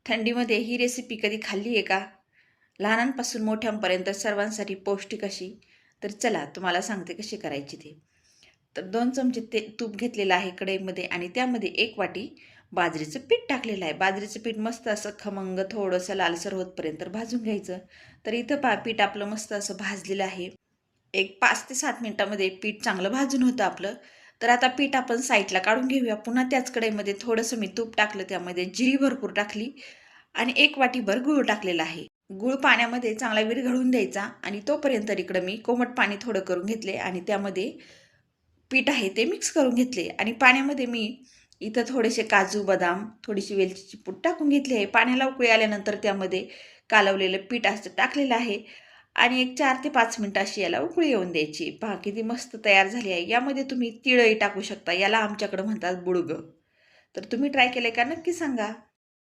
थंडीमध्ये ही रेसिपी कधी खाल्ली आहे का? लहानांपासून मोठ्यांपर्यंत सर्वांसाठी पौष्टिक अशी. तर चला तुम्हाला सांगते कशी करायची ते. तर 2 चमचे तूप घेतलेलं आहे कढईमध्ये आणि त्यामध्ये 1 वाटी बाजरीचं पीठ टाकलेलं आहे. बाजरीचं पीठ मस्त असं खमंग थोडंसं लालसर होतपर्यंत भाजून घ्यायचं. तर इथं पीठ आपलं मस्त असं भाजलेलं आहे. एक 5 ते 7 मिनिटामध्ये पीठ चांगलं भाजून होतं आपलं. तर आता पीठ आपण साईडला काढून घेऊया. पुन्हा त्याच कढईमध्ये थोडंसं मी तूप टाकलं, त्यामध्ये जिरी भरपूर टाकली आणि 1 वाटीभर गूळ टाकलेला आहे. गूळ पाण्यामध्ये चांगला विरघळून द्यायचा आणि तोपर्यंत इकडं मी कोमट पाणी थोडं करून घेतले आणि त्यामध्ये पीठ आहे ते मिक्स करून घेतले आणि पाण्यामध्ये मी इथं थोडेसे काजू, बदाम, थोडीशी वेलचीची पूड टाकून घेतली आहे. पाण्याला उकळी आल्यानंतर त्यामध्ये कालवलेलं पीठ असं टाकलेलं आहे आणि एक 4 ते 5 मिनिटं अशी याला उकळी येऊन द्यायची. पहा किती मस्त तयार झाली आहे. यामध्ये तुम्ही तिळही टाकू शकता. याला आमच्याकडं म्हणतात बुडगं. तर तुम्ही ट्राय केलंय का? नक्की सांगा.